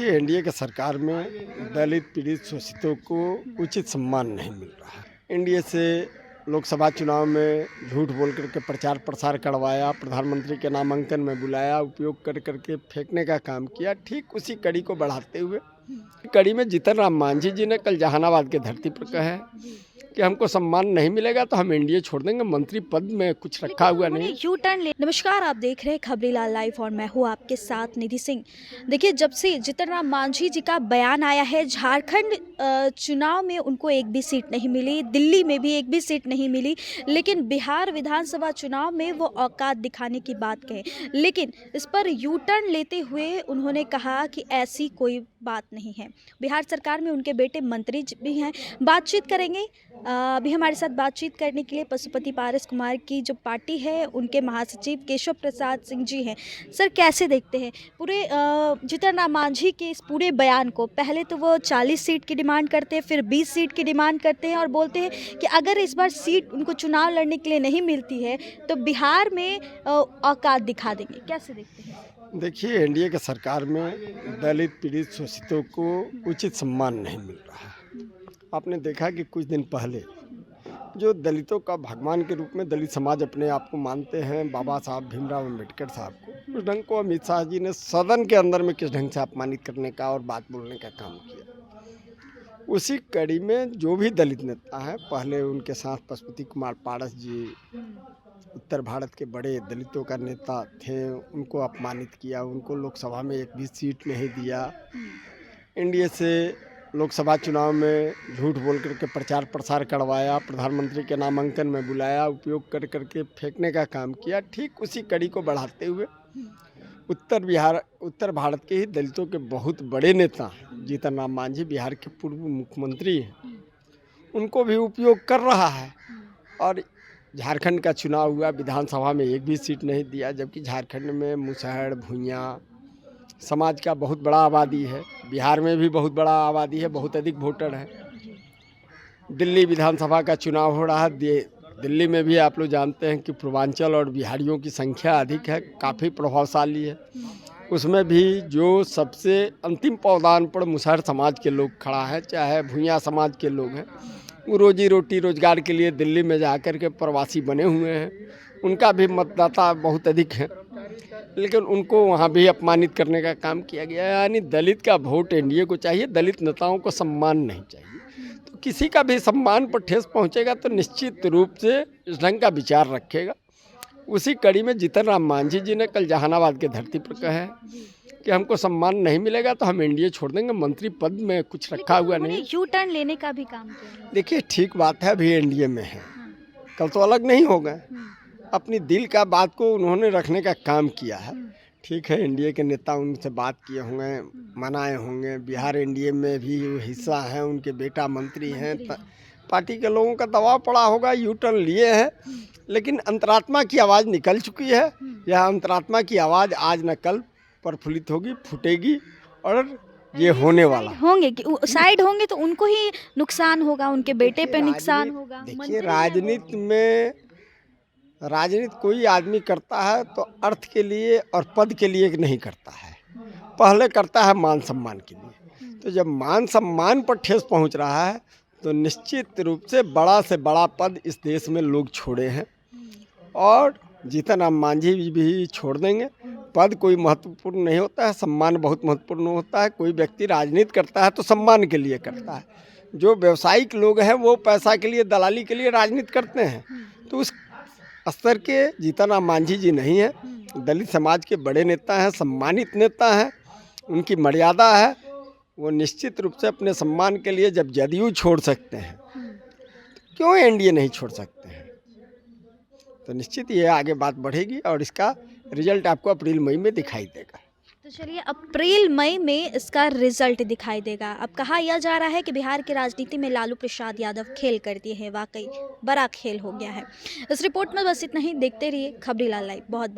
देखिए, एनडीए की सरकार में दलित पीड़ित शोषितों को उचित सम्मान नहीं मिल रहा है। एनडीए से लोकसभा चुनाव में झूठ बोल करके प्रचार प्रसार करवाया, प्रधानमंत्री के नामांकन में बुलाया, उपयोग कर करके फेंकने का काम किया। ठीक उसी कड़ी को बढ़ाते हुए कड़ी में जीतन राम मांझी जी ने कल जहानाबाद की धरती पर कहा है कि हमको सम्मान नहीं मिलेगा तो हम एनडीए छोड़ देंगे। मंत्री पद में कुछ रखा हुआ नहीं। यू टर्न ले। नमस्कार, आप देख रहे हैं खबरीलाल लाइव और मैं हूँ आपके साथ निधि सिंह। देखिए, जब से जीतन राम मांझी जी का बयान आया है, झारखंड चुनाव में उनको एक भी सीट नहीं मिली, दिल्ली में भी एक भी सीट नहीं मिली, लेकिन बिहार विधानसभा चुनाव में वो औकात दिखाने की बात कहे। लेकिन इस पर यू टर्न लेते हुए उन्होंने कहा कि ऐसी कोई बात नहीं है। बिहार सरकार में उनके बेटे मंत्री भी हैं। बातचीत करेंगे। अभी हमारे साथ बातचीत करने के लिए पशुपति पारस कुमार की जो पार्टी है उनके महासचिव केशव प्रसाद सिंह जी हैं। सर, कैसे देखते हैं पूरे जीतन राम मांझी के इस पूरे बयान को? पहले तो वो 40 सीट की डिमांड करते हैं, फिर 20 सीट की डिमांड करते हैं और बोलते हैं कि अगर इस बार सीट उनको चुनाव लड़ने के लिए नहीं मिलती है तो बिहार में औकात दिखा देंगे। कैसे देखते हैं? देखिए, एनडीए की सरकार में दलित पीड़ित शोषितों को उचित सम्मान नहीं मिल रहा है। आपने देखा कि कुछ दिन पहले जो दलितों का भगवान के रूप में दलित समाज अपने आप को मानते हैं, बाबा साहब भीमराव अम्बेडकर साहब को, उस ढंग को अमित शाह जी ने सदन के अंदर में किस ढंग से अपमानित करने का और बात बोलने का काम किया। उसी कड़ी में जो भी दलित नेता हैं, पहले उनके साथ पशुपति कुमार पारस जी उत्तर भारत के बड़े दलितों का नेता थे, उनको अपमानित किया, उनको लोकसभा में एक भी सीट नहीं दिया। एनडीए से लोकसभा चुनाव में झूठ बोल करके प्रचार प्रसार करवाया, प्रधानमंत्री के नामांकन में बुलाया, उपयोग कर करके फेंकने का काम किया। ठीक उसी कड़ी को बढ़ाते हुए उत्तर भारत के ही दलितों के बहुत बड़े नेता जीतन राम मांझी, बिहार के पूर्व मुख्यमंत्री हैं, उनको भी उपयोग कर रहा है। और झारखंड का चुनाव हुआ, विधानसभा में एक भी सीट नहीं दिया, जबकि झारखंड में मुसहर भूइयाँ समाज का बहुत बड़ा आबादी है, बिहार में भी बहुत बड़ा आबादी है, बहुत अधिक वोटर है। दिल्ली विधानसभा का चुनाव हो रहा है, दिल्ली में भी आप लोग जानते हैं कि पूर्वांचल और बिहारियों की संख्या अधिक है, काफ़ी प्रभावशाली है। उसमें भी जो सबसे अंतिम पावदान पर मुसहर समाज के लोग खड़ा है, चाहे भूइयाँ समाज के लोग हैं, वो रोजी रोटी रोजगार के लिए दिल्ली में जाकर के प्रवासी बने हुए हैं, उनका भी मतदाता बहुत अधिक है, लेकिन उनको वहाँ भी अपमानित करने का काम किया गया है। यानी दलित का वोट एनडीए को चाहिए, दलित नेताओं को सम्मान नहीं चाहिए। तो किसी का भी सम्मान पर ठेस पहुँचेगा तो निश्चित रूप से इस ढंग का विचार रखेगा। उसी कड़ी में जीतन राम मांझी जी ने कल जहानाबाद की धरती पर कहा है कि हमको सम्मान नहीं मिलेगा तो हम एनडीए छोड़ देंगे। मंत्री पद में कुछ रखा हुआ नहीं। यू टर्न लेने का भी काम किया। देखिए, ठीक बात है, अभी एनडीए में है, कल तो अलग नहीं हो गए। अपनी दिल का बात को उन्होंने रखने का काम किया है। ठीक है, एनडीए के नेता उनसे बात किए होंगे, मनाए होंगे, बिहार एनडीए में भी हिस्सा है, उनके बेटा मंत्री हैं, पार्टी के लोगों का दबाव पड़ा होगा, यू टर्न लिए हैं। लेकिन अंतरात्मा की आवाज़ निकल चुकी है। यह अंतरात्मा की आवाज़ आज न कल प्रफुल्लित होगी, फूटेगी और ये होने वाला होंगे कि साइड होंगे तो उनको ही नुकसान होगा, उनके बेटे पे नुकसान होगा। देखिए, राजनीति कोई आदमी करता है तो अर्थ के लिए और पद के लिए नहीं करता है, पहले करता है मान सम्मान के लिए। तो जब मान सम्मान पर ठेस पहुंच रहा है तो निश्चित रूप से बड़ा पद इस देश में लोग छोड़े हैं और जीतन राम मांझी भी छोड़ देंगे। पद कोई महत्वपूर्ण नहीं होता है, सम्मान बहुत महत्वपूर्ण होता है। कोई व्यक्ति राजनीति करता है तो सम्मान के लिए करता है। जो व्यावसायिक लोग हैं वो पैसा के लिए, दलाली के लिए राजनीति करते हैं। तो उस स्तर के जीतन राम मांझी जी नहीं है। दलित समाज के बड़े नेता हैं, सम्मानित नेता हैं, उनकी मर्यादा है। वो निश्चित रूप से अपने सम्मान के लिए जब जदयू छोड़ सकते हैं तो क्यों एनडीए नहीं छोड़ सकते हैं? तो निश्चित ये आगे बात बढ़ेगी और इसका रिजल्ट आपको अप्रैल मई में दिखाई देगा। तो चलिए, अप्रैल मई में इसका रिजल्ट दिखाई देगा। अब कहा यह जा रहा है कि बिहार की राजनीति में लालू प्रसाद यादव खेल कर दिए हैं। वाकई बड़ा खेल हो गया है। इस रिपोर्ट में बस इतना ही। देखते रहिए खबरीलाल लाइव। बहुत